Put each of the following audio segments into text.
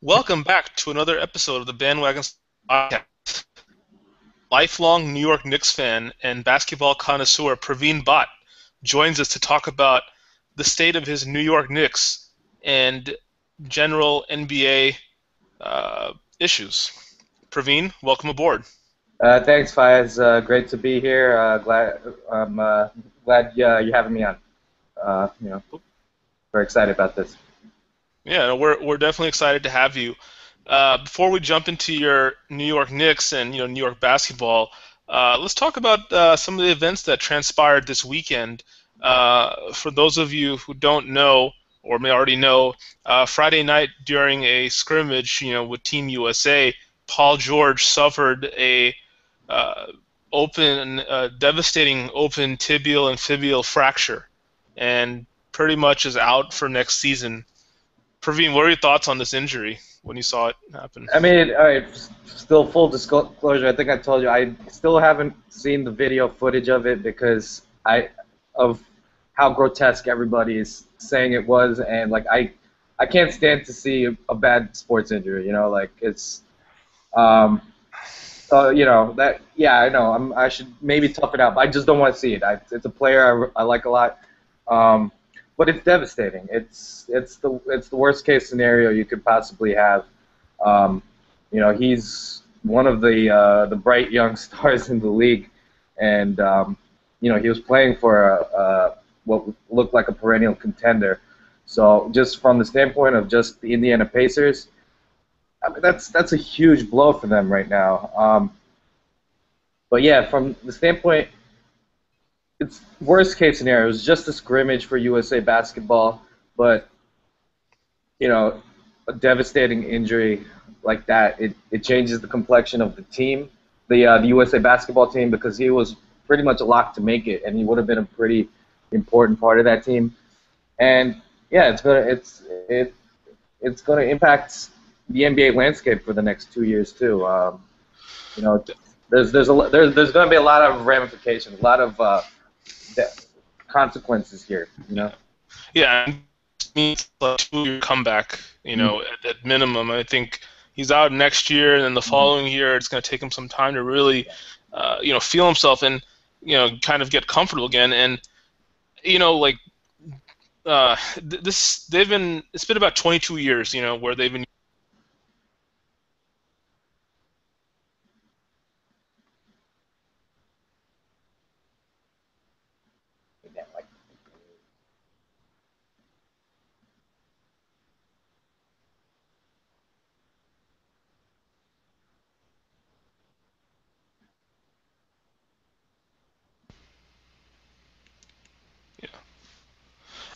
Welcome back to another episode of the Bandwagon Podcast. Lifelong New York Knicks fan and basketball connoisseur Praveen Bhatt joins us to talk about the state of his New York Knicks and general NBA issues. Praveen, welcome aboard. Thanks, Faiz. Great to be here. Glad you're having me on. You know, very excited about this. Yeah, no, we're definitely excited to have you. Before we jump into your New York Knicks and New York basketball, let's talk about some of the events that transpired this weekend. For those of you who don't know or may already know, Friday night during a scrimmage, with Team USA, Paul George suffered a uh, devastating open tibial and fibular fracture, and pretty much is out for next season. Praveen, what are your thoughts on this injury when you saw it happen? I mean, all right, still full disclosure. I think I told you I still haven't seen the video footage of it because of how grotesque everybody is saying it was, and like I can't stand to see a bad sports injury. Like it's um, that, yeah, I know. I should maybe tough it out, but I just don't want to see it. It's a player I like a lot, um, but it's devastating. It's the worst case scenario you could possibly have. Um, he's one of the bright young stars in the league, and he was playing for what looked like a perennial contender. So just from the standpoint of just the Indiana Pacers, I mean, that's a huge blow for them right now. But yeah, from the standpoint, it's worst case scenario. It was just a scrimmage for USA basketball, but a devastating injury like that, it changes the complexion of the team, the USA basketball team, because he was pretty much a lock to make it, and he would have been a pretty important part of that team. And yeah, it's gonna impact the NBA landscape for the next 2 years too. You know, there's going to be a lot of ramifications, a lot of consequences here. Yeah, and it means a 2 year comeback, at minimum. I think he's out next year, and then the following year, it's going to take him some time to really, feel himself and, kind of get comfortable again. And, like, it's been about 22 years, where they've been.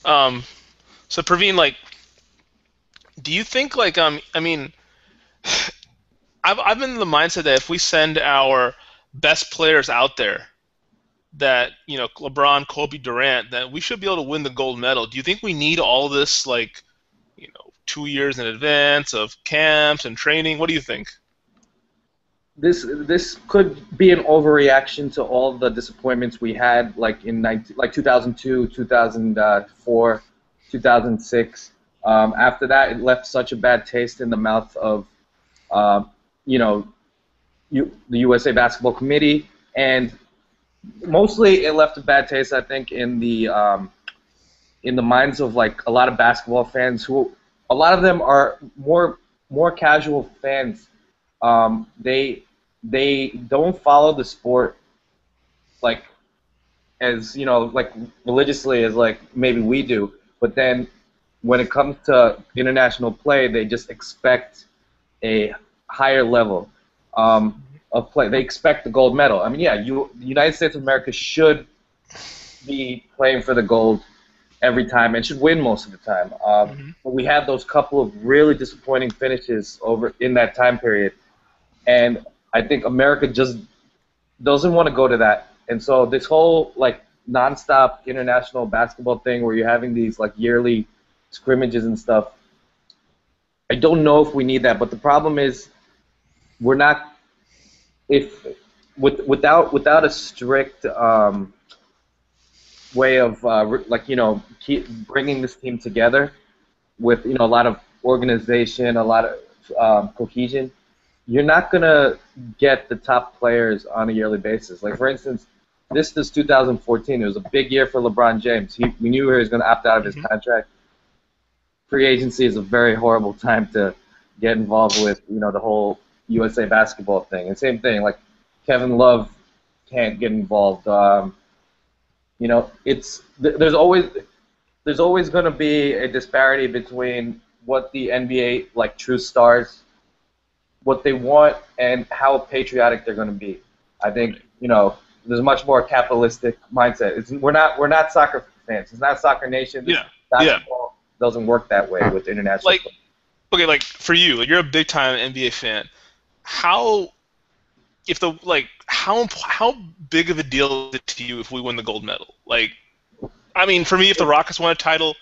Um, so Praveen, like, do you think, like, I mean, I've been in the mindset that if we send our best players out there, that LeBron, Kobe, Durant, that we should be able to win the gold medal. Do you think we need all this, like, 2 years in advance of camps and training? What do you think? This could be an overreaction to all the disappointments we had, like in 2002, 2004, 2006. After that, it left such a bad taste in the mouth of, uh, you know, the USA Basketball Committee, and mostly it left a bad taste, I think, in the minds of like a lot of basketball fans who, a lot of them are more casual fans. They don't follow the sport like as like religiously as like maybe we do, but then when it comes to international play, they just expect a higher level of play. They expect the gold medal. I mean, yeah, the United States of America should be playing for the gold every time and should win most of the time. Hmm. But we had those couple of really disappointing finishes over in that time period, and I think America just doesn't want to go to that. And so this whole like nonstop international basketball thing, where you're having these like yearly scrimmages and stuff, I don't know if we need that. But the problem is we're not if without a strict way of like keep bringing this team together with a lot of organization, a lot of cohesion, you're not gonna get the top players on a yearly basis. Like for instance, this is 2014. It was a big year for LeBron James. We knew he was gonna opt out of his contract. Free agency is a very horrible time to get involved with, the whole USA basketball thing. And same thing, like Kevin Love can't get involved. There's always going to be a disparity between what the NBA, like true stars, what they want, and how patriotic they're going to be. I think there's a much more capitalistic mindset. We're not soccer fans. It's not Soccer Nation. Yeah. Basketball doesn't work that way with international. Okay, like for you, you're a big time NBA fan. How big of a deal is it to you if we win the gold medal? Like, I mean, for me, if the Rockets won a title,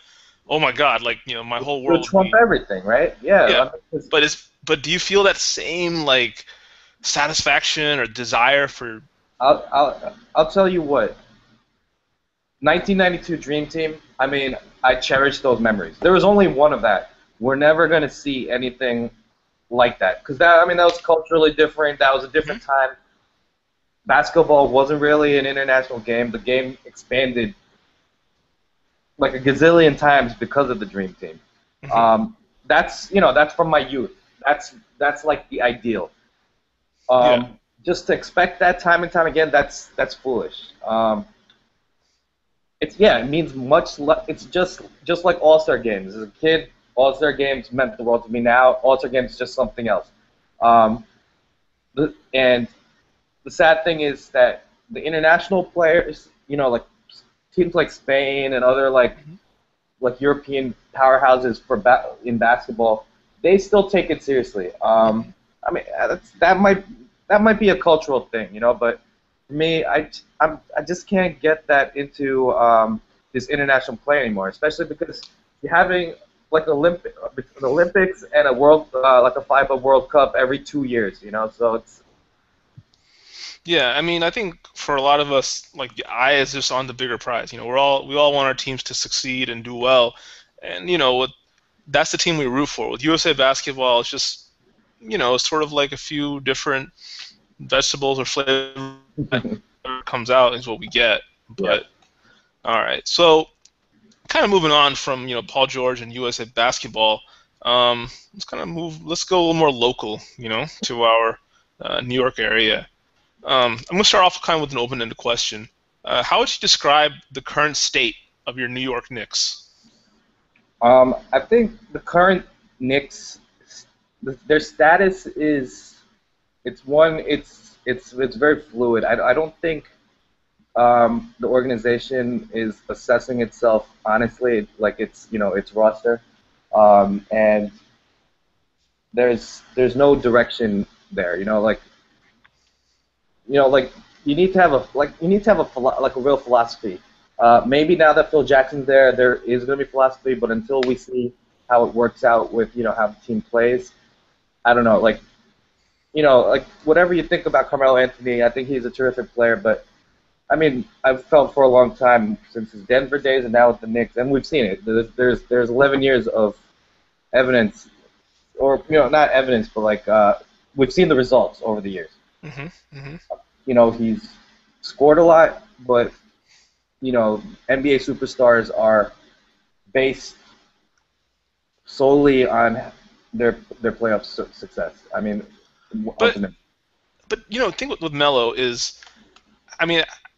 oh my God, my whole world would trump everything, right? Yeah. But do you feel that same satisfaction or desire for? I'll tell you what. 1992 Dream Team. I mean, I cherish those memories. There was only one of that. We're never gonna see anything like that because that was culturally different. That was a different time. Basketball wasn't really an international game. The game expanded like a gazillion times because of the Dream Team. That's from my youth. That's like the ideal. Just to expect that time and time again, that's foolish. It means much less. It's just like All-Star games. As a kid, All-Star games meant the world to me. Now, All-Star games is just something else. And the sad thing is that the international players, like teams like Spain and other like European powerhouses in basketball, they still take it seriously. That might be a cultural thing, but for me, I just can't get that into this international play anymore, especially because you're having like the Olympics and a world like a FIBA World Cup every 2 years, so it's. Yeah, I mean, I think for a lot of us, like the eye is just on the bigger prize. We all want our teams to succeed and do well, and that's the team we root for. With USA Basketball, it's just sort of like a few different vegetables or flavors that comes out is what we get. But all right, so kind of moving on from Paul George and USA Basketball, let's go a little more local, to our New York area. I'm going to start off kind of with an open-ended question. How would you describe the current state of your New York Knicks? I think the current Knicks, their status is, it's very fluid. I don't think the organization is assessing itself honestly, like its roster, and there's no direction there. You need to have a real philosophy. Maybe now that Phil Jackson's there is going to be philosophy, but until we see how it works out with how the team plays, I don't know. Whatever you think about Carmelo Anthony, I think he's a terrific player, but I've felt for a long time since his Denver days and now with the Knicks, and we've seen it. There's 11 years of evidence, or not evidence, but we've seen the results over the years. He's scored a lot, but NBA superstars are based solely on their playoff success. But the thing with Melo is,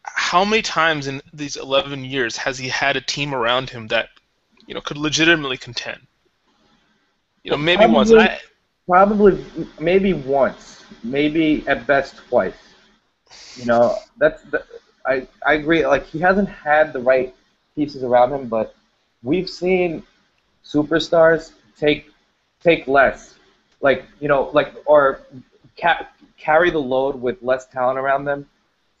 how many times in these 11 years has he had a team around him that could legitimately contend? Maybe once. Probably, maybe once, maybe at best twice. I agree. Like, he hasn't had the right pieces around him, but we've seen superstars take less, or carry the load with less talent around them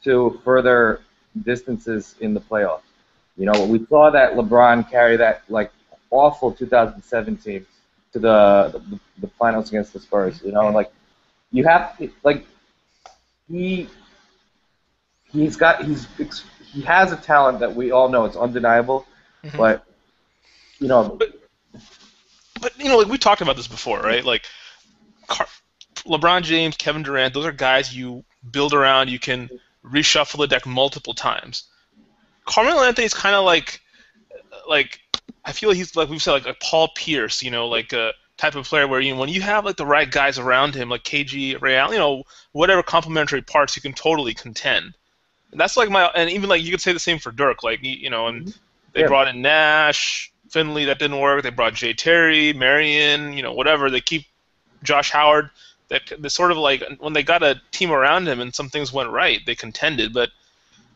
to further distances in the playoffs. We saw that LeBron carry that awful 2017 to the finals against the Spurs. You have he has a talent that we all know, it's undeniable, but we talked about this before, right? LeBron James, Kevin Durant, those are guys you build around. You can reshuffle the deck multiple times. Carmelo Anthony's kind of like I feel he's like we've said like a Paul Pierce, like a type of player where when you have like the right guys around him, like KG, Ray Allen, whatever complementary parts, you can totally contend. And that's like and even like you could say the same for Dirk, like and they brought in Nash, Finley, that didn't work. They brought Jay Terry, Marion, whatever. They keep Josh Howard. They sort of like when they got a team around him and some things went right, they contended. But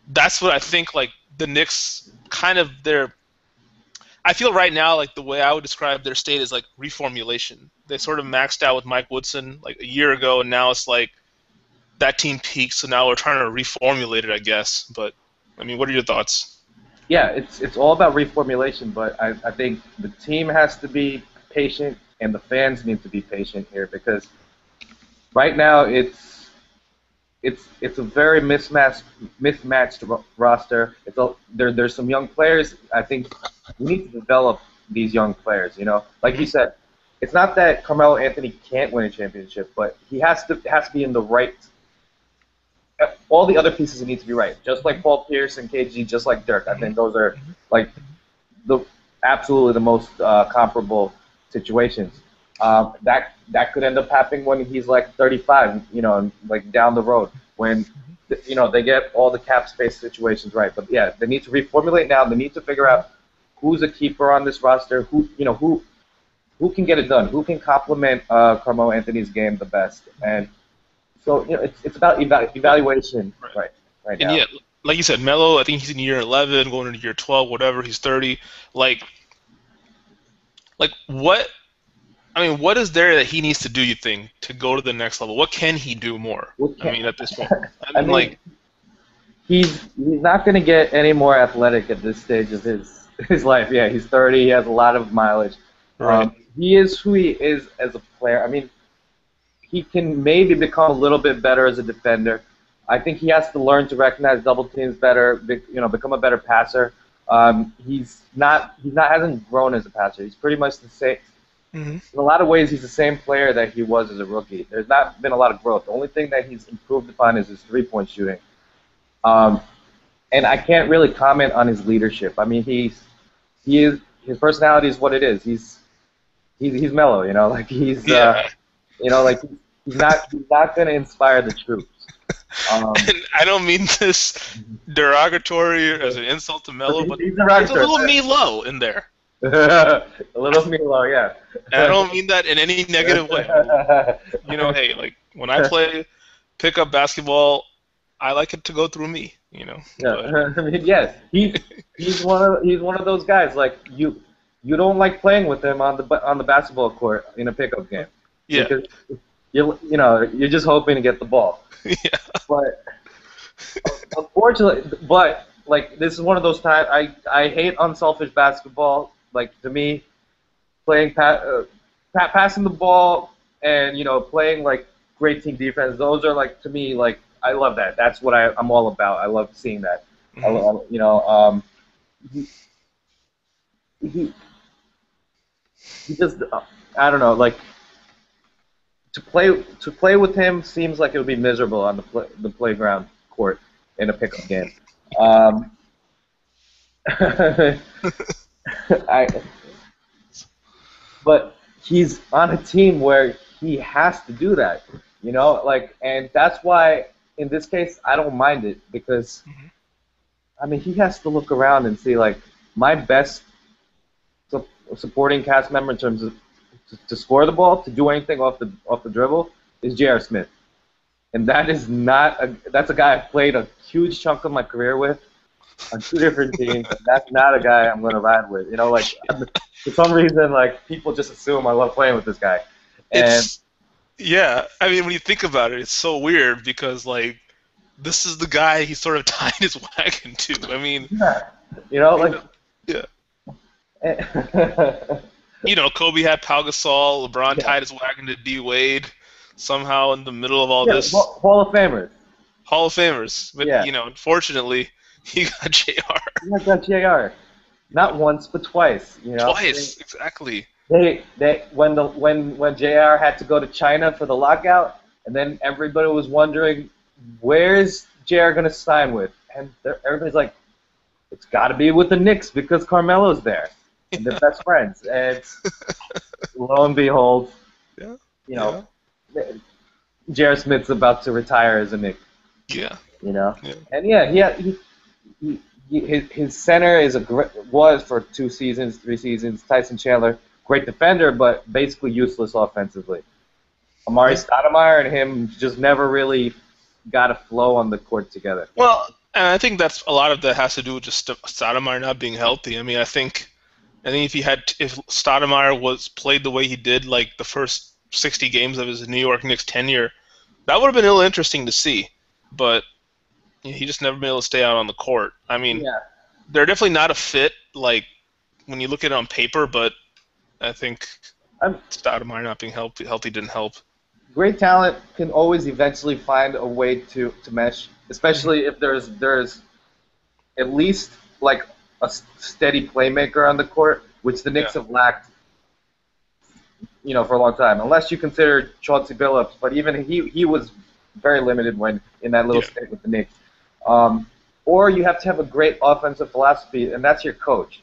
that's what I think like the Knicks kind of I feel right now like the way I would describe their state is like reformulation. They sort of maxed out with Mike Woodson like a year ago, and now it's like that team peaked, so now we're trying to reformulate it, I guess. But I mean, what are your thoughts? Yeah, it's all about reformulation, but I think the team has to be patient and the fans need to be patient here because right now it's a very mismatched roster. There's some young players. I think we need to develop these young players. Like you said, it's not that Carmelo Anthony can't win a championship, but he has to be in the right. All the other pieces need to be right, just like Paul Pierce and KG, just like Dirk. I think those are like absolutely the most comparable situations. That could end up happening when he's like 35, and like down the road when they get all the cap space situations right. But yeah, they need to reformulate now. They need to figure out who's a keeper on this roster, who can get it done, who can complement Carmelo Anthony's game the best, and so it's about evaluation right and now. Yeah, like you said, Melo, I think he's in year 11, going into year 12, whatever. He's 30. Like what? I mean, what is there that he needs to do, you think, to go to the next level? What can he do more? At this point, he's not going to get any more athletic at this stage of his life. Yeah, he's 30. He has a lot of mileage. Right. He is who he is as a player. I mean, he can maybe become a little bit better as a defender. I think he has to learn to recognize double teams better. Become a better passer. He's not hasn't grown as a passer. He's pretty much the same. In a lot of ways, he's the same player that he was as a rookie. There's not been a lot of growth. The only thing that he's improved upon is his three-point shooting. And I can't really comment on his leadership. I mean, his personality is what it is. He's mellow, like he's he's not going to inspire the troops. And I don't mean this derogatory as an insult to Melo, but there's a little Melo in there. A little Melo, yeah. And I don't mean that in any negative way. Hey, like when I pick up basketball, I like it to go through me. Yeah. I mean, yes, he's one of those guys. Like you don't like playing with him on the basketball court in a pickup game. Yeah. Because you're just hoping to get the ball. Yeah. But unfortunately, like this is one of those times I hate unselfish basketball. Like to me, playing passing the ball and playing like great team defense. Those are like to me like I love that. That's what I'm all about. I love seeing that. He just I don't know like. To play with him seems like it would be miserable on the playground court in a pickup game. But he's on a team where he has to do that, and that's why in this case I don't mind it because I mean he has to look around and see like my best supporting cast member in terms of to score the ball, to do anything off the dribble, is J.R. Smith, and that's a guy I've played a huge chunk of my career with on two different teams. And that's not a guy I'm going to ride with. For some reason, like people just assume I love playing with this guy. And yeah, I mean, when you think about it, it's so weird because like this is the guy he sort of tied his wagon to. I mean, Kobe had Pau Gasol, LeBron tied his wagon to D Wade somehow in the middle of all this. Hall of Famers. Hall of Famers. But, unfortunately, he got JR. He got JR. Not once, but twice. Twice, exactly. They when JR had to go to China for the lockout, and then everybody was wondering where is JR going to sign with, and everybody's like, it's got to be with the Knicks because Carmelo's there, and they're best friends. And lo and behold, Yeah, you know, yeah, J.R. Smith's about to retire as a Knick. yeah, You know, yeah. and yeah, his center is was for 2 seasons, 3 seasons. Tyson Chandler, great defender, but basically useless offensively. Amari Yeah. Stoudemire and him just never really got a flow on the court together. Well, and I think that's a lot of that has to do with just Stoudemire not being healthy. I mean, I think if Stoudemire was played the way he did, like the first 60 games of his New York Knicks tenure, that would have been ill interesting to see. But he just never been able to stay out on the court. I mean, Yeah, they're definitely not a fit, like when you look at it on paper. But I think I'm, Stoudemire not being healthy didn't help. great talent can always eventually find a way to mesh, Hmm. especially if there's at least like a steady playmaker on the court, which the Yeah. Knicks have lacked, for a long time. Unless you consider Chauncey Billups, but even he was very limited when in that little Yeah. stint with the Knicks. Um, or you have to have a great offensive philosophy, and that's your coach.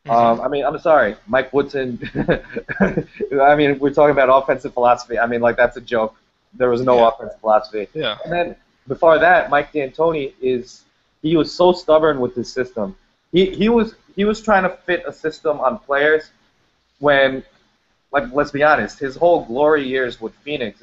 Hmm. I mean, I'm sorry, Mike Woodson. I mean, we're talking about offensive philosophy. I mean, like that's a joke. There was no Yeah. offensive philosophy. Yeah. And then before that, Mike D'Antoni he was so stubborn with his system. He was trying to fit a system on players when, like, let's be honest, his whole glory years with Phoenix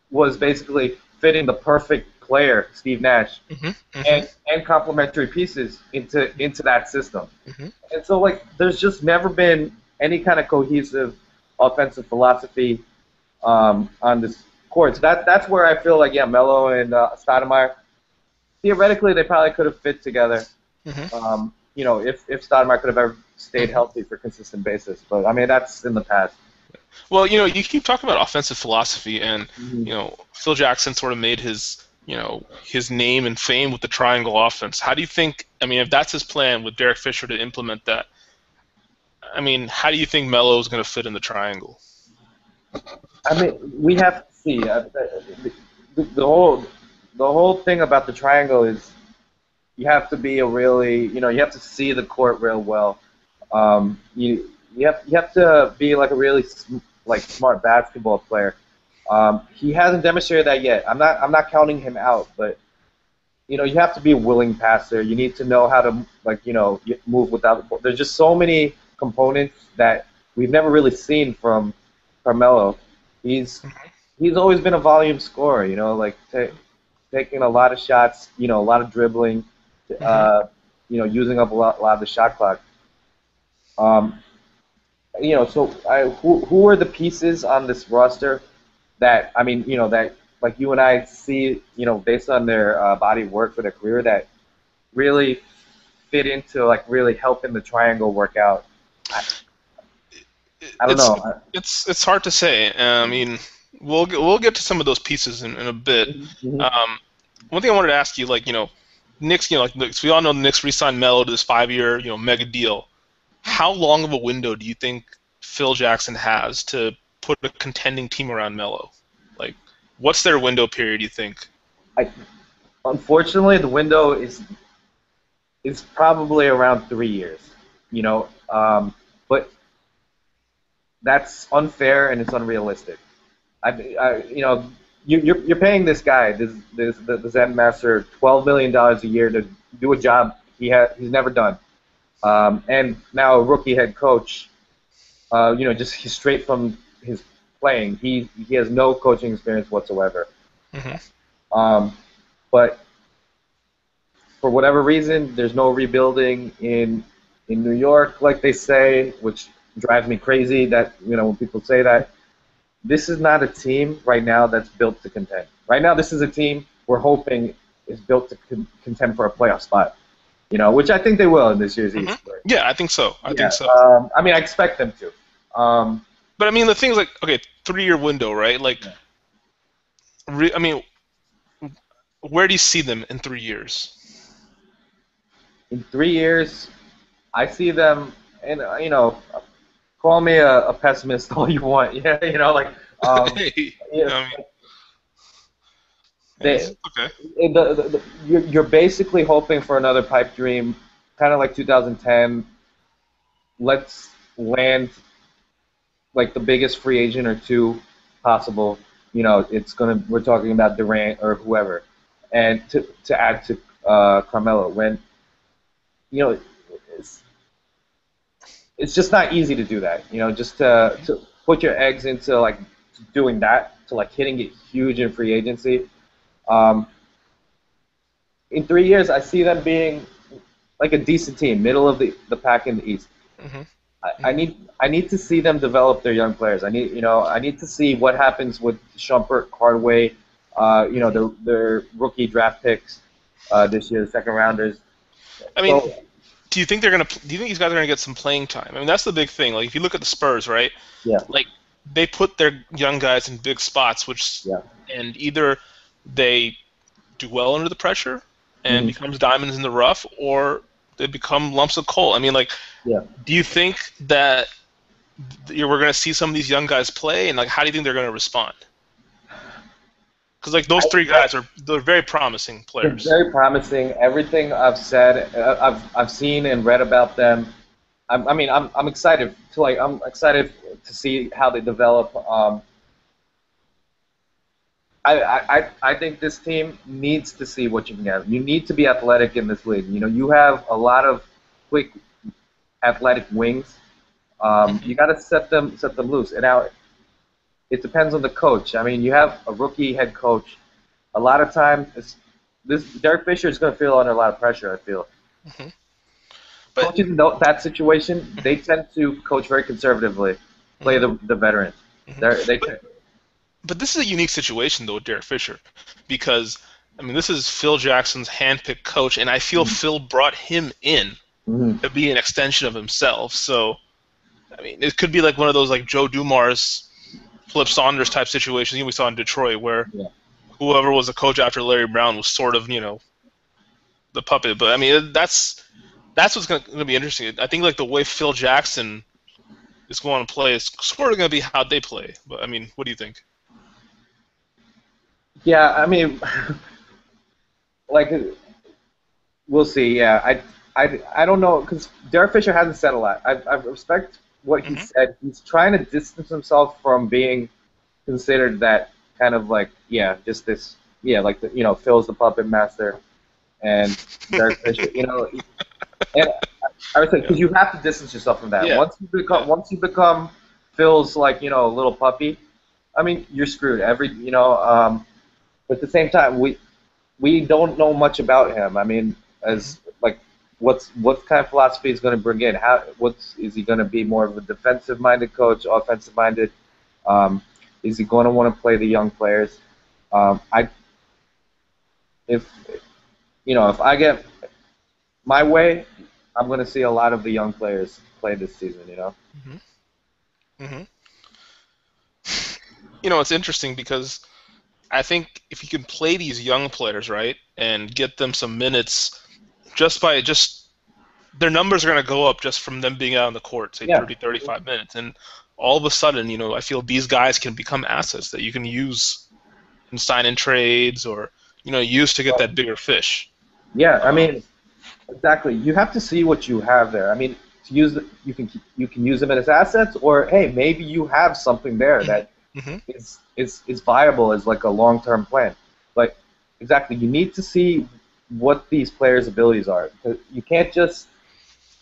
was basically fitting the perfect player, Steve Nash, Hmm. Hmm. and complementary pieces into that system. Hmm. And so, like, there's just never been any kind of cohesive offensive philosophy on this court. So that's where I feel like, yeah, Melo and Stoudemire, theoretically, they probably could have fit together. Hmm. If Stoudemire could have ever stayed Hmm. healthy for a consistent basis. But I mean, that's in the past. Well, you keep talking about offensive philosophy, and Mhm. Phil Jackson sort of made his name and fame with the triangle offense. How do you think? I mean, if that's his plan with Derek Fisher to implement that, I mean, how do you think Melo is going to fit in the triangle? I mean, we have to see. The whole thing about the triangle is you have to be you have to see the court real well. You have to be like a really smart basketball player. He hasn't demonstrated that yet. I'm not counting him out, but you have to be a willing passer. You need to know how to move without the ball. There's just so many components that we've never really seen from Carmelo. He's he's always been a volume scorer. Like taking a lot of shots. A lot of dribbling. Hmm. Uh, using up a lot of the shot clock. Um, so who are the pieces on this roster that I mean, that like you and I see, based on their body of work for their career that really fit into like really helping the triangle work out. I, I don't It's know. it's hard to say. I mean, we'll get to some of those pieces in a bit. Mhm. Um, one thing I wanted to ask you, like Knicks, like we all know the Knicks re-signed Melo to this 5-year, mega deal. How long of a window do you think Phil Jackson has to put a contending team around Melo? Like, what's their window period? You think? I, Unfortunately, the window is probably around 3 years. You know, but that's unfair and it's unrealistic. You're paying this guy, the Zen Master, $12 million a year to do a job he's never done, and now a rookie head coach. Just he's straight from his playing. He has no coaching experience whatsoever. Hmm. Um, but for whatever reason, there's no rebuilding in New York, like they say, which drives me crazy. That when people say that, this is not a team right now that's built to contend. Right now, this is a team we're hoping is built to contend for a playoff spot. Which I think they will in this year's Hmm. East. But Yeah, I think so. I think yeah, so. I mean, I expect them to. But I mean, the thing's like, okay, 3-year window, right? Like, Yeah. I mean, where do you see them in 3 years? In 3 years, I see them, and call me a pessimist all you want. Yeah, like Hey, yeah, I mean, they, okay. you're basically hoping for another pipe dream, kind of like 2010. Let's land like the biggest free agent or two possible. We're talking about Durant or whoever, and to add to Carmelo when you know it's it's just not easy to do that. Just to put your eggs into like doing that to like hitting it huge in free agency. Um, in 3 years, I see them being like a decent team, middle of the pack in the East. Hmm. I need to see them develop their young players. I need to see what happens with Shumpert, Hardaway, their rookie draft picks this year, the second rounders. I mean, So do you think they're gonna? Do you think these guys are gonna get some playing time? I mean, that's the big thing. Like, if you look at the Spurs, right? yeah, Like, they put their young guys in big spots, which yeah, and either they do well under the pressure and hmm becomes diamonds in the rough, or they become lumps of coal. I mean, like, yeah. do you think that we're gonna see some of these young guys play, and like, how do you think they're gonna respond? Because like those three I, guys they're very promising they're players. very promising. Everything I've said, I've seen and read about them. I'm excited I'm excited to see how they develop. I think this team needs to see what you can get. You need to be athletic in this league. You have a lot of quick athletic wings. You got to set them loose. And now it depends on the coach. I mean, you have a rookie head coach. A lot of times, this Derek Fisher is going to feel under a lot of pressure. I feel Hmm. But coaches in that situation, they tend to coach very conservatively, play mhm, the veterans. mhm. They but but this is a unique situation though with Derek Fisher, because I mean this is Phil Jackson's handpicked coach, and I feel Phil brought him in Mhm. to be an extension of himself. So I mean it could be like one of those like Joe Dumars, Flip Saunders type situations we saw in Detroit, where Yeah. whoever was the coach after Larry Brown was sort of the puppet. But I mean that's what's going to be interesting. I think like the way Phil Jackson is going to play is sort of going to be how they play. But I mean, what do you think? Yeah, I mean, like we'll see. Yeah, I don't know because Derek Fisher hasn't said a lot. I respect what he Hmm. said. He's trying to distance himself from being considered that kind of like just this like Phil's the puppet master and Derek Fisher. And I would say Yeah. because you have to distance yourself from that. Yeah. Yeah. Once you become Phil's like little puppy, I mean you're screwed. But at the same time we don't know much about him. I mean, Hmm. as like what kind of philosophy he's going to bring in? Is he going to be more of a defensive minded coach, offensive minded? Um, is he going to want to play the young players? I if if I get my way, I'm going to see a lot of the young players play this season. Hmm. Hmm. It's interesting because I think if you can play these young players right and get them some minutes, just their numbers are going to go up just from them being out on the court, say Yeah, 30, 35 minutes, and all of a sudden, I feel these guys can become assets that you can use and sign in trades or use to get that bigger fish. yeah. I Um, mean, exactly. You have to see what you have there. I mean, you can use them as assets, or hey, maybe you have something there mhm, that mhm, is viable as like a long term plan. But exactly, you need to see what these players' abilities are. You can't just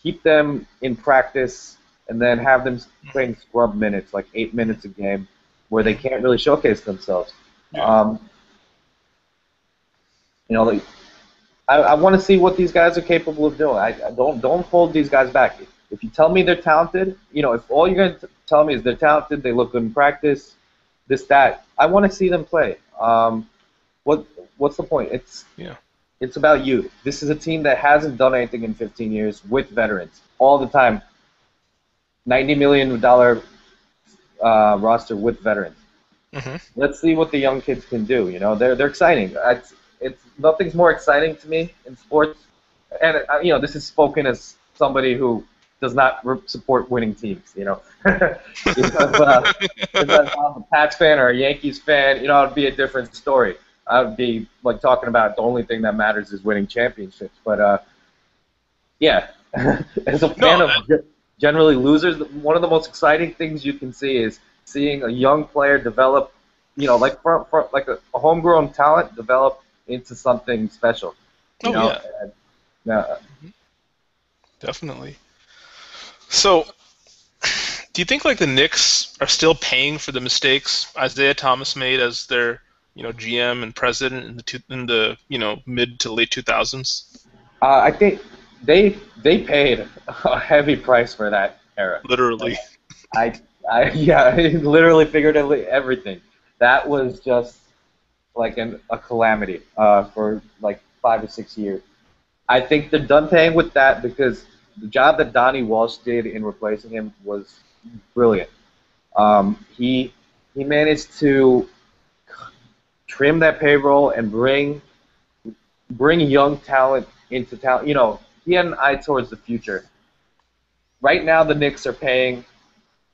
keep them in practice and then have them mhm, playing scrub minutes, like 8 minutes a game, where they mhm. can't really showcase themselves. Yeah. Um, like, I want to see what these guys are capable of doing. I don't hold these guys back. If you tell me they're talented, if all you're going to tell me is they're talented, they look good in practice, this that, I want to see them play. What what's the point? Yeah. It's about you. This is a team that hasn't done anything in 15 years with veterans all the time. $90 million roster with veterans. Mhm. Let's see what the young kids can do. They're exciting. It's nothing's more exciting to me in sports. And this is spoken as somebody who does not support winning teams. If I'm a Pats fan or a Yankees fan, it'd be a different story. I would be like talking about the only thing that matters is winning championships. But yeah, as a fan No, of generally losers, one of the most exciting things you can see is seeing a young player develop, like like a homegrown talent develop into something special. You oh know, yeah, and, definitely. So, do you think like the Knicks are still paying for the mistakes Isaiah Thomas made as their GM and president in the mid to late 2000s? I think they paid a heavy price for that era. Like, Literally. yeah, I literally figured everything. That was just like a calamity for like 5 or 6 years. I think they're done paying with that because the job that Donnie Walsh did in replacing him was brilliant. He managed to trim that payroll and bring young talent into town. He had an eye towards the future. Right now, the Knicks are paying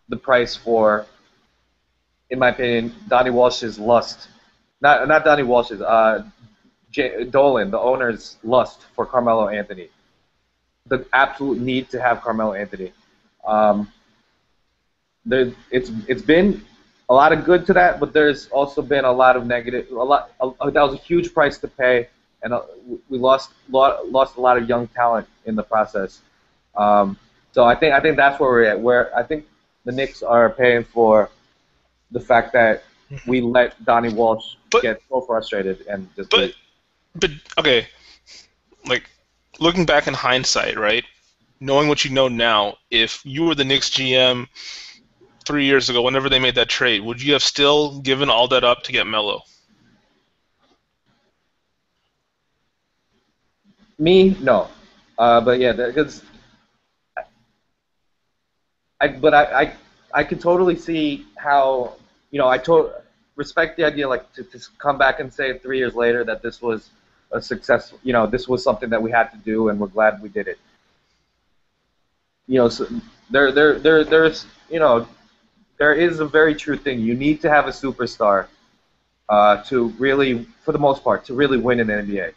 the price for, in my opinion, Donnie Walsh's lust. Not Donnie Walsh's. Dolan, the owner's lust for Carmelo Anthony. The absolute need to have Carmelo Anthony. It's been a lot of good to that, but there's also been a lot of negative. That was a huge price to pay, and we lost a lot of young talent in the process. So I think that's where we're at. Where I think the Knicks are paying for the fact that we let Donnie Walsh get so frustrated and just. But okay, like looking back in hindsight, right? Knowing what you know now, if you were the Knicks GM 3 years ago, whenever they made that trade, would you have still given all that up to get Melo? Me, no. But yeah, because I could totally see how respect the idea like to come back and say 3 years later that this was a success. This was something that we had to do, and we're glad we did it. So there's there is a very true thing. You need to have a superstar to really, for the most part, to really win in the NBA.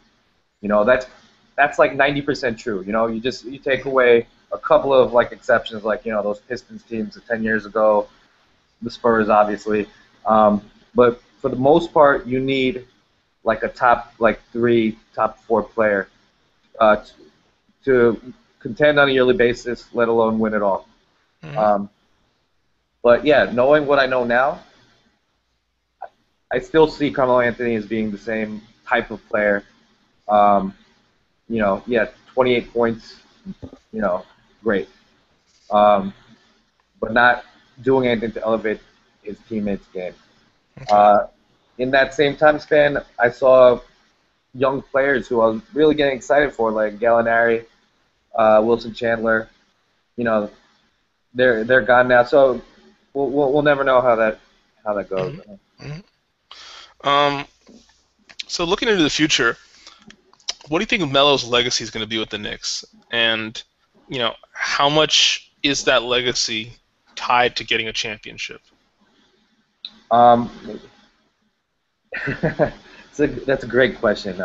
That's like 90% true. You take away a couple of like exceptions, like those Pistons teams of 10 years ago, the Spurs, obviously. But for the most part, you need like a top like 3, top 4 player to contend on a yearly basis, let alone win it all. Mm-hmm. But yeah, knowing what I know now, I still see Carmelo Anthony as being the same type of player. Yeah, 28 points, great. But not doing anything to elevate his teammates' game. In that same time span, I saw young players who I was really getting excited for, like Gallinari, Wilson Chandler. They're gone now, so we'll never know how that goes. Mm-hmm. Mm-hmm. So looking into the future, what do you think Melo's legacy is going to be with the Knicks? And, how much is that legacy tied to getting a championship? That's a great question.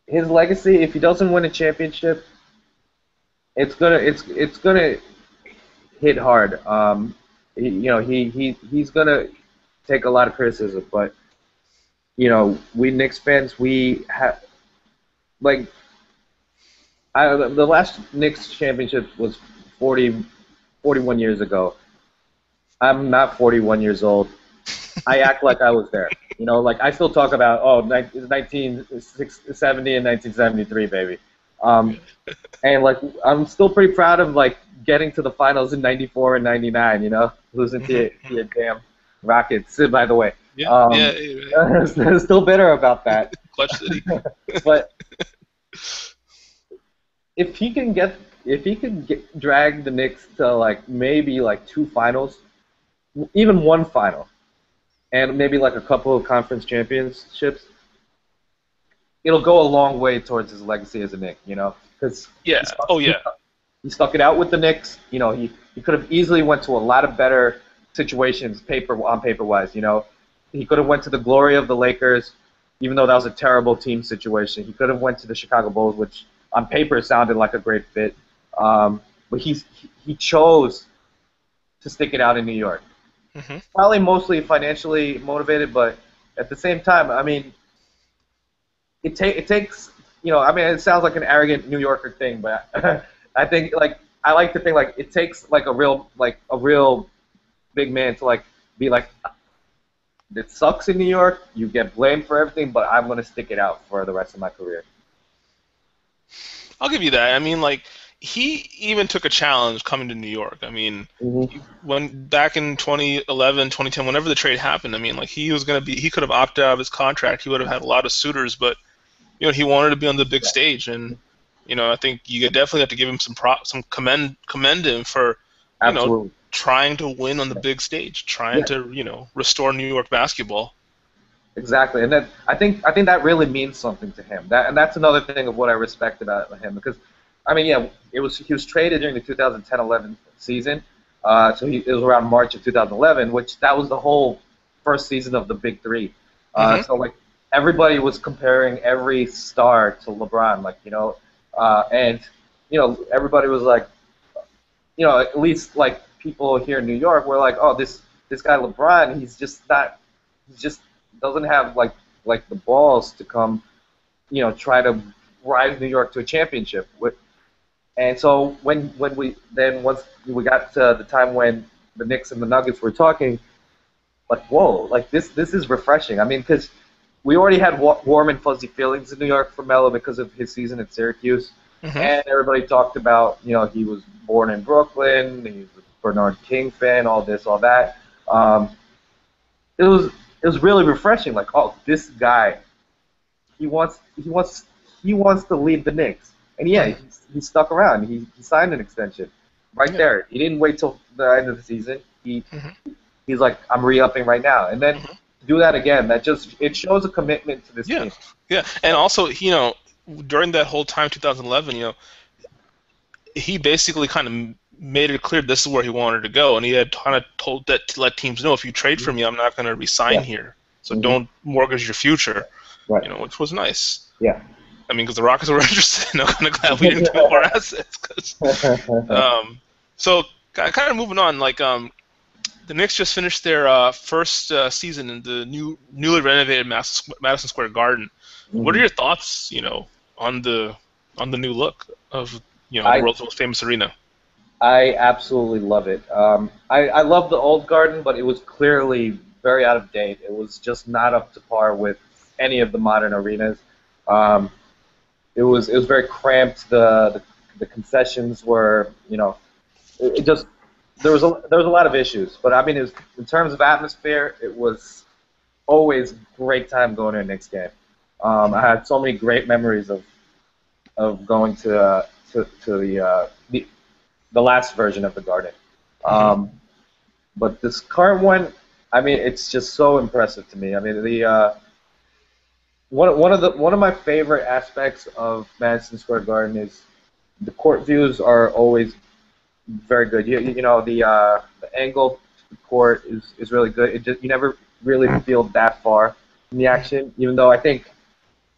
His legacy, if he doesn't win a championship, it's gonna hit hard. He's gonna take a lot of criticism, but we Knicks fans, we have like the last Knicks championship was 41 years ago. I'm not 41 years old. I act like I was there. Like I still talk about 1970 and 1973, baby. And like I'm still pretty proud of like getting to the finals in '94 and '99. Losing to your damn Rockets. By the way, yeah. Still bitter about that. Clutch City. But if he can drag the Knicks to like maybe like 2 finals, even 1 final, and maybe like a couple of conference championships, it'll go a long way towards his legacy as a Knick, because Yeah. Oh yeah. he stuck it out with the Knicks. He could have easily went to a lot of better situations paper wise. He could have went to the glory of the Lakers, even though that was a terrible team situation. He could have went to the Chicago Bulls, which on paper sounded like a great fit. But he chose to stick it out in New York. Hmm. Probably mostly financially motivated, but at the same time, I mean, it takes I mean, it sounds like an arrogant New Yorker thing, but I think I like to think like it takes like a real big man to like be like, it sucks in New York, you get blamed for everything, but I'm gonna stick it out for the rest of my career. I'll give you that. I mean, like he even took a challenge coming to New York. I mean, Hmm. when back in 2011, 2010, whenever the trade happened, I mean, like he could have opted out of his contract. He would have had a lot of suitors, but he wanted to be on the big stage, and I think you definitely have to give him some commend him for, you know, Absolutely. trying to win on the big stage, trying Yeah. to, restore New York basketball. Exactly, and then I think that really means something to him. That's another thing of what I respect about him because, I mean, yeah, he was traded during the 2010-11 season, so it was around March of 2011, which that was the whole first season of the Big Three. Hmm. So like everybody was comparing every star to LeBron, like and everybody was like, at least like people here in New York were like, oh, this guy LeBron, he's just not, he just doesn't have like the balls to come, try to rise New York to a championship. And so when we then once we got to the time when the Knicks and the Nuggets were talking, like whoa, like this is refreshing. I mean, because we already had warm and fuzzy feelings in New York for Melo because of his season at Syracuse, Hmm. and everybody talked about he was born in Brooklyn, he's a Bernard King fan, all this, all that. Um, it was really refreshing. Like, oh, this guy, he wants he wants he wants to lead the Knicks, and yeah, he stuck around. He signed an extension right Yeah. there. He didn't wait till the end of the season. Hmm. He's like, I'm re-upping right now, and then Hmm. do that again. It shows a commitment to this Yeah. team. Yeah. And also, during that whole time, 2011, he basically kind of made it clear this is where he wanted to go, and he had kind of told that to let teams know, if you trade for me, I'm not going to resign Yeah. here. So Hmm. don't mortgage your future, Right. which was nice. Yeah. I mean, because the Rockets were interested. I'm kind of glad we didn't give up our assets. So kind of moving on, like the Knicks just finished their first season in the newly renovated Madison Square Garden. What are Mhm. your thoughts, on the new look of the I world's most famous arena? I absolutely love it. I love the old garden, but it was clearly very out of date. It was just not up to par with any of the modern arenas. Um, it was very cramped. The concessions were, it just there was a lot of issues. But I mean, in terms of atmosphere, it was always a great time going to a Knicks game. I had so many great memories of going to the last version of the garden. Hmm. Um, but this current one, I mean, it's just so impressive to me. I mean, the one of my favorite aspects of Madison Square Garden is the court views are always very good. The angle to the court is really good. It just you never really feel that far in the action, even though I think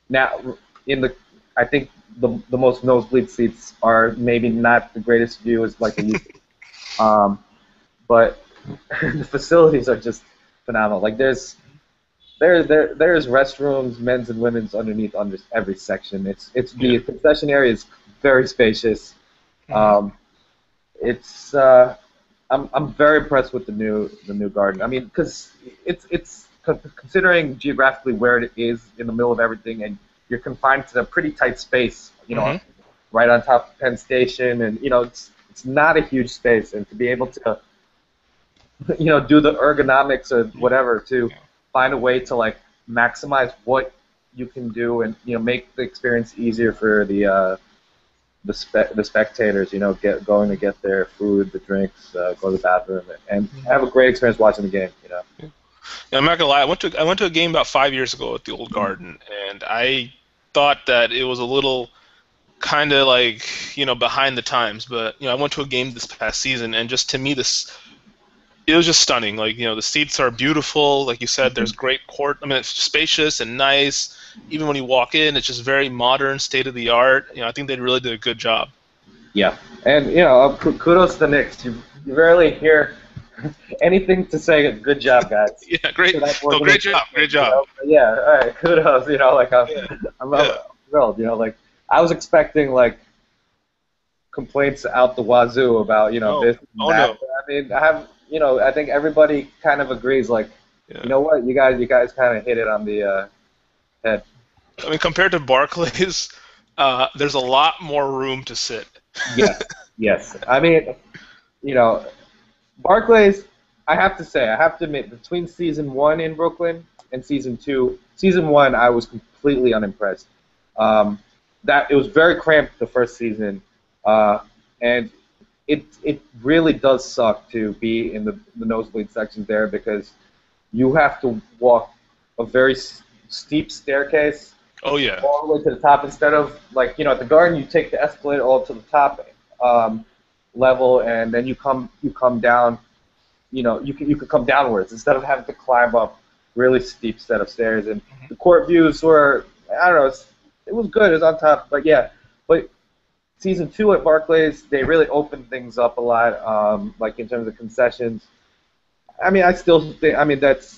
now in the I think the most nosebleed seats are maybe not the greatest view as like they used to be. But the facilities are just phenomenal. Like there's restrooms, men's and women's underneath under every section. It's Yeah. the concession area is very spacious. Hmm. Um, it's I'm very impressed with the new garden. I mean, because considering geographically where it is in the middle of everything, and you're confined to a pretty tight space. Hmm. Right on top of Penn Station, and it's not a huge space, and to be able to do the ergonomics or whatever to find a way to like maximize what you can do and make the experience easier for the spectators, going to get their food, the drinks, go to the bathroom, and have a great experience watching the game. Yeah. I'm not gonna lie. I went to a game about 5 years ago at the Old Garden, and I thought that it was a little kind of like behind the times. But I went to a game this past season, and just to me, it was just stunning. Like the seats are beautiful. Like you said, there's great court. I mean, it's spacious and nice. Even when you walk in, it's just very modern, state of the art. I think they really did a good job. Yeah, and kudos to the Knicks. You rarely hear anything to say. Good job, guys. Yeah, great. No, great job. Great job. Yeah, all right, kudos. Like Yeah. I'm thrilled. Like I was expecting like complaints out the wazoo about this and Oh that. no. But, I mean, I think everybody kind of agrees. Like, Yeah. you know what, you guys kind of hit it on the head. I mean, compared to Barclays, there's a lot more room to sit. Yes, yes. I mean, Barclays. I have to admit, between season 1 in Brooklyn and season 2, season 1 I was completely unimpressed. That it was very cramped the first season, and it really does suck to be in the nosebleed sections there because you have to walk a very steep staircase Oh yeah. all the way to the top instead of like at the Garden you take the escalator all to the top level and then you come down. You could come downwards instead of having to climb up really steep set of stairs. And the court views were, I don't know, it was good. It was on top, but yeah. But season 2 at Barclays, they really opened things up a lot, like in terms of concessions. I mean, I still think,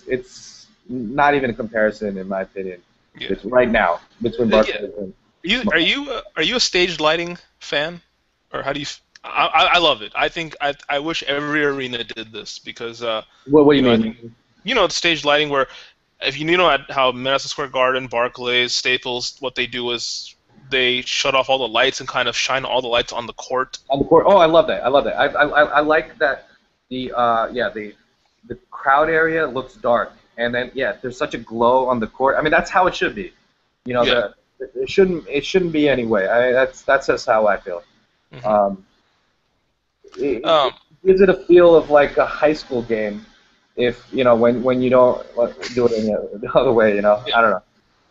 it's not even a comparison in my opinion. Yeah. It's right now between Barclays and. Are you a staged lighting fan, or how do you? I love it. I wish every arena did this because What do you I mean? think the staged lighting where if at how Madison Square Garden, Barclays, Staples, what they do is they shut off all the lights and kind of shine all the lights on the court. On the court. Oh, I love that. I like that the the crowd area looks dark, and then there's such a glow on the court. I mean, that's how it should be. Yeah. It shouldn't be anyway. That's just how I feel. Mhm. It gives it a feel of like a high school game, if when you don't do it in the other way. I don't know.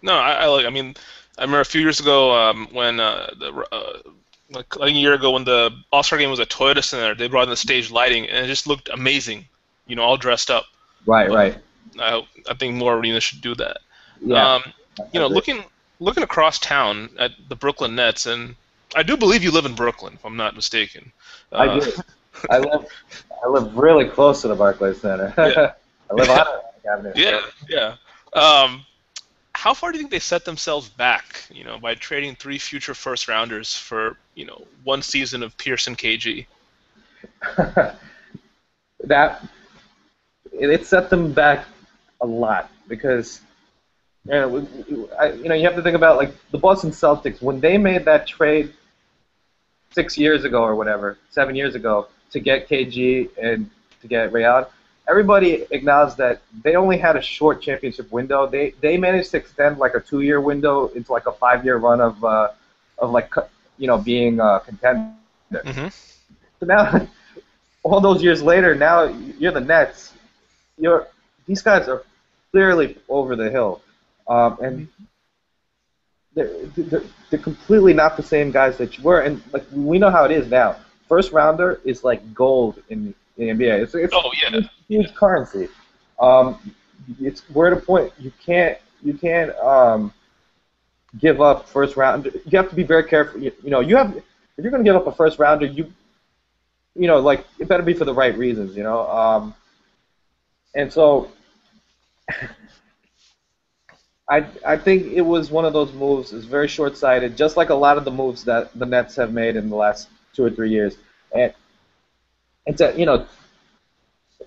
No, I like. I mean, I remember a few years ago when like a year ago when the All-Star game was at Toyota Center, they brought in the stage lighting and it just looked amazing. All dressed up. Right, But right. I think more arenas should do that. Yeah. Looking across town at the Brooklyn Nets, and I do believe you live in Brooklyn, if I'm not mistaken. I do. I live really close to the Barclays Center. Yeah. I live on it, Avenue. Yeah. How far do you think they set themselves back, by trading 3 future first rounders for, 1 season of Pearson KG? That it set them back a lot because you have to think about like the Boston Celtics when they made that trade 6 years ago or whatever, 7 years ago to get KG and to get Ray. Everybody acknowledged that they only had a short championship window. They managed to extend like a 2-year window into like a 5-year run of like being a contender. Mm-hmm. So now, all those years later, now you're the Nets. These guys are clearly over the hill, and they're completely not the same guys that you were. And like we know how it is now. First rounder is like gold in the NBA. It's huge currency. We're at a point you can't give up first round. You have to be very careful. If you're going to give up a first rounder, like it better be for the right reasons. And so I think it was one of those moves. It's very short-sighted, just like a lot of the moves that the Nets have made in the last 2 or 3 years. And to,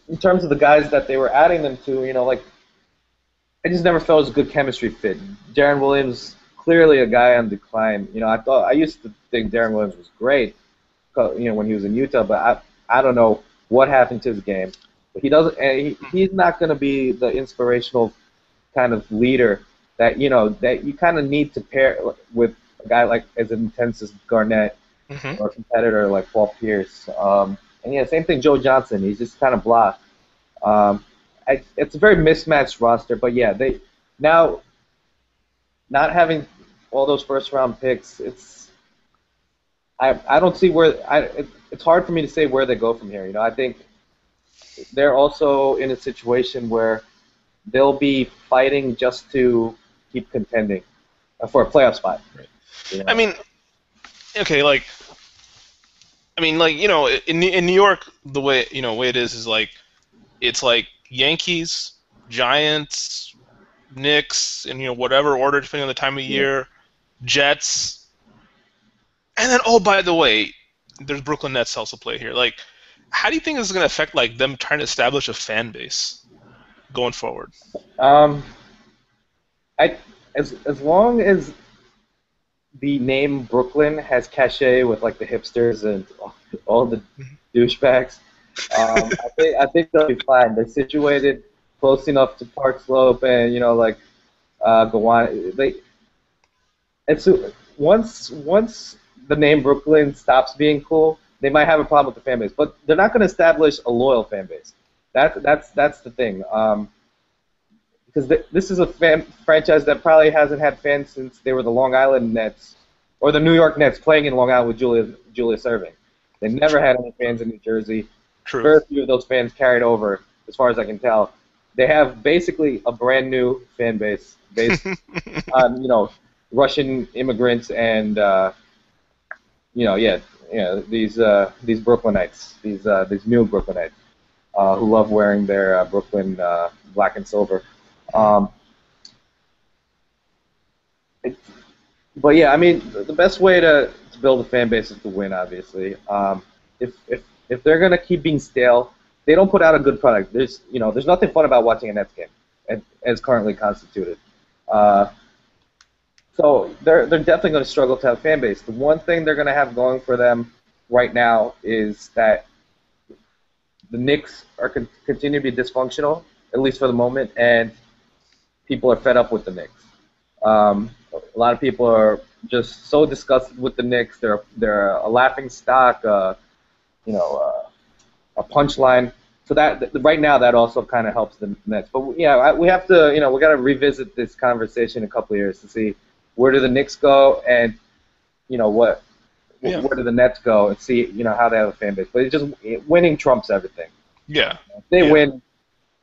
in terms of the guys that they were adding them to, like I just never felt it was a good chemistry fit. Deron Williams, clearly a guy on decline. I used to think Deron Williams was great, when he was in Utah, but I don't know what happened to his game. But he doesn't. He's not going to be the inspirational kind of leader that that you kind of need to pair with a guy like as intense as Garnett or a competitor like Paul Pierce. And same thing, Joe Johnson. He's just kind of blah. It's a very mismatched roster, but they now not having all those first round picks. I don't see where it's hard for me to say where they go from here. You know, I think they're also in a situation where they'll be fighting just to keep contending for a playoff spot. You I know, mean, okay, like in New York, the way way it is like it's like Yankees, Giants, Knicks, and whatever order depending on the time of yeah. year, Jets, and then oh by the way, there's Brooklyn Nets also play here. Like, how do you think this is going to affect like them trying to establish a fan base going forward? Um, I as long as the name Brooklyn has cachet with like the hipsters and all the douchebags. I think they'll be fine. They're situated close enough to Park Slope and like Gowan. It's once the name Brooklyn stops being cool, they might have a problem with the fan base, but they're not going to establish a loyal fan base. That's the thing. Because this is a franchise that probably hasn't had fans since they were the Long Island Nets or the New York Nets playing in Long Island with Julius Erving. They never had any fans in New Jersey. True. Very few of those fans carried over, as far as I can tell. They have basically a brand new fan base based on Russian immigrants and these Brooklynites, these new Brooklynites who love wearing their Brooklyn black and silver. Um, but yeah, I mean, the best way to build a fan base is to win. Obviously, if they're gonna keep being stale, they don't put out a good product. There's nothing fun about watching a Nets game, as currently constituted. So they're definitely going to struggle to have a fan base. The one thing they're going to have going for them right now is that the Knicks are continue to be dysfunctional, at least for the moment, and people are fed up with the Knicks. A lot of people are just so disgusted with the Knicks. They're a laughing stock, a punchline. So that right now that also kind of helps the Nets. But yeah, we have to we got to revisit this conversation in a couple of years to see where do the Knicks go and where do the Nets go and see how they have a fan base. But winning trumps everything. Yeah. If they win,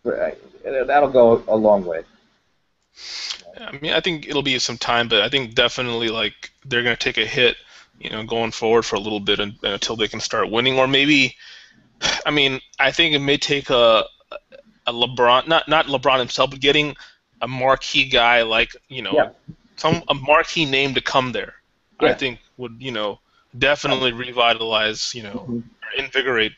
that'll go a long way. I mean, I think it'll be some time, but I think definitely like they're going to take a hit, going forward for a little bit until they can start winning, or maybe, I mean, I think it may take a LeBron, not LeBron himself, but getting a marquee guy like a marquee name to come there. Yeah. I think would definitely revitalize or invigorate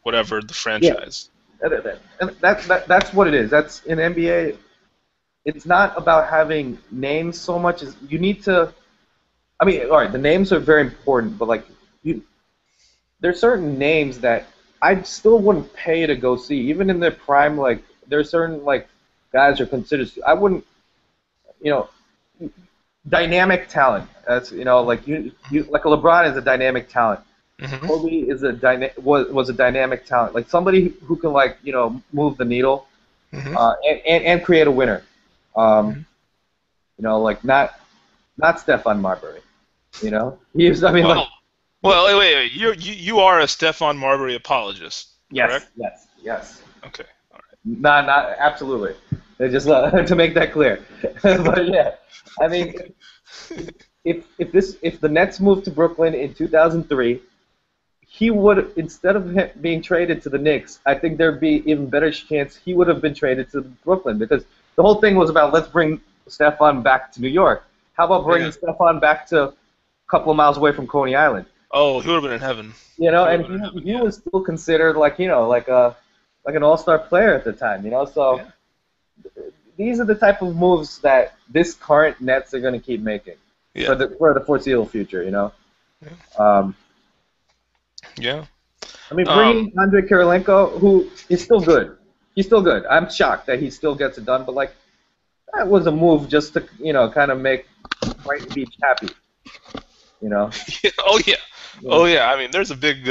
whatever the franchise. Yeah. That's what it is. That's in NBA. It's not about having names so much as you need to. I mean, all right, the names are very important, but like there's certain names that I still wouldn't pay to go see, even in their prime. Like there's certain like guys are considered. I wouldn't, dynamic talent. That's like you like a LeBron is a dynamic talent. Mm-hmm. Kobe is was a dynamic talent. Like somebody who can like move the needle, mm-hmm. and create a winner. Like not Stephon Marbury. He's. I mean, well, wait. You are a Stephon Marbury apologist. Yes. Correct? Yes. Okay. All right. Not absolutely. Just to make that clear. But yeah, I mean, if the Nets moved to Brooklyn in 2003, he would, instead of being traded to the Knicks, I think there'd be even better chance he would have been traded to Brooklyn, because the whole thing was about let's bring Stephon back to New York. How about bringing Stephon back to a couple of miles away from Coney Island? Oh, he would have been in heaven. And he was still considered like an all-star player at the time. So these are the type of moves that this current Nets are going to keep making for the foreseeable future. Yeah. I mean, bringing Andrei Kirilenko, who is still good. He's still good. I'm shocked that he still gets it done, but like that was a move just to kind of make Brighton Beach happy. Oh yeah. Oh yeah. I mean, there's a big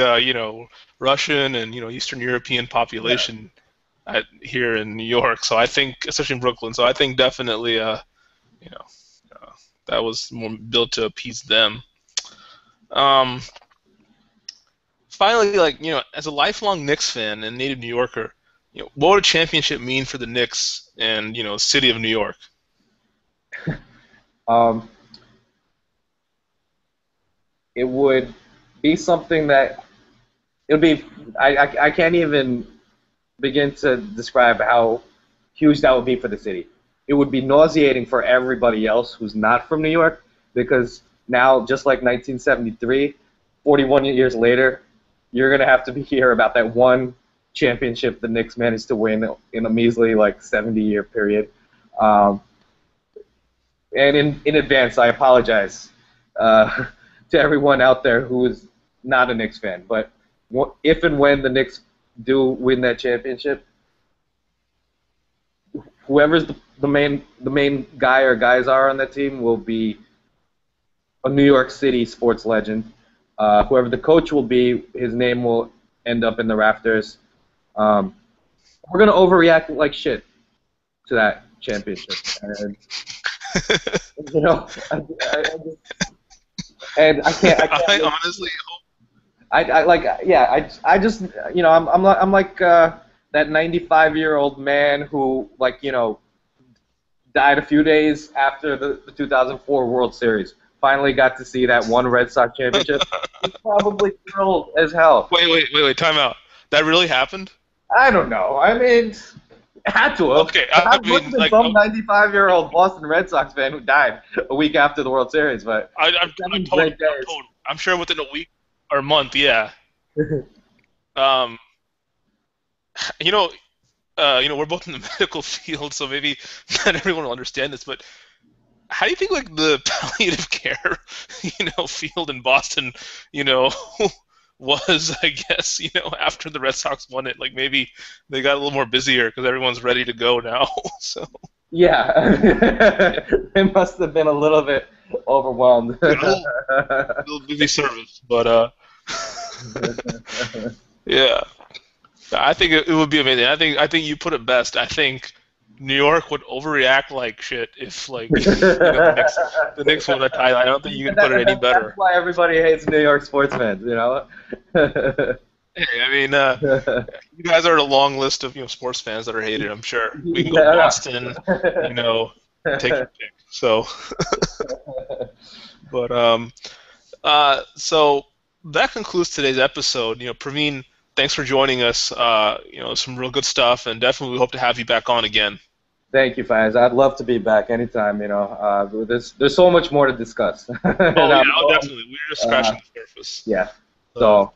Russian and Eastern European population here in New York. So I think, especially in Brooklyn. So I think definitely that was more built to appease them. finally, like, as a lifelong Knicks fan and native New Yorker, what would a championship mean for the Knicks and city of New York? Um, it would be something that it would be. I can't even begin to describe how huge that would be for the city. It would be nauseating for everybody else who's not from New York because now, just like 1973, 41 years later, you're going to have to be here about that one championship the Knicks managed to win in a measly, like, 70-year period. Um, and in advance, I apologize to everyone out there who is not a Knicks fan. But if and when the Knicks do win that championship, whoever's the main guy or guys are on that team will be a New York City sports legend. Whoever the coach will be, his name will end up in the rafters. We're gonna overreact like shit to that championship, and and I can't. I honestly hope. I just I'm like that 95-year-old man who died a few days after the 2004 World Series. Finally got to see that one Red Sox championship. He's probably thrilled as hell. Wait, time out. That really happened? I don't know. I mean, it had to have. Okay, I mean, like, some 95-year-old Boston Red Sox fan who died a week after the World Series, but I'm sure within a week or a month, yeah. We're both in the medical field, so maybe not everyone will understand this, but how do you think like the palliative care, field in Boston, was, I guess, after the Red Sox won it? Like maybe they got a little more busier because everyone's ready to go now. So yeah, they must have been a little bit overwhelmed. A little busy service, but yeah. I think it would be amazing. I think you put it best. I think New York would overreact like shit if the Knicks won a title. I don't think you can put it any better. That's why everybody hates New York sports fans, Hey, I mean, you guys are a long list of sports fans that are hated. I'm sure we can go Boston, take your pick. So, but so that concludes today's episode. Praveen, thanks for joining us. Some real good stuff, and definitely we hope to have you back on again. Thank you, Faiz. I'd love to be back anytime. There's so much more to discuss. Definitely. We're just scratching the surface. Yeah. So,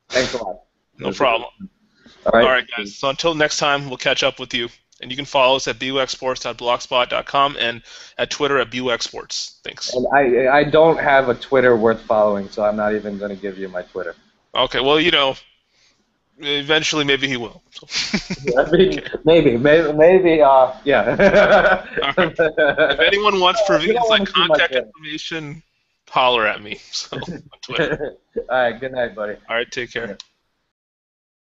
thanks a lot. No problem. All right, guys. So until next time, we'll catch up with you. And you can follow us at buxsports.blogspot.com and at Twitter at buxsports. Thanks. And I don't have a Twitter worth following, so I'm not even going to give you my Twitter. Okay, well, eventually maybe he will. So. maybe, yeah. Right. If anyone wants Praveen's contact information, holler at me. So on Twitter. All right, good night, buddy. All right, take care.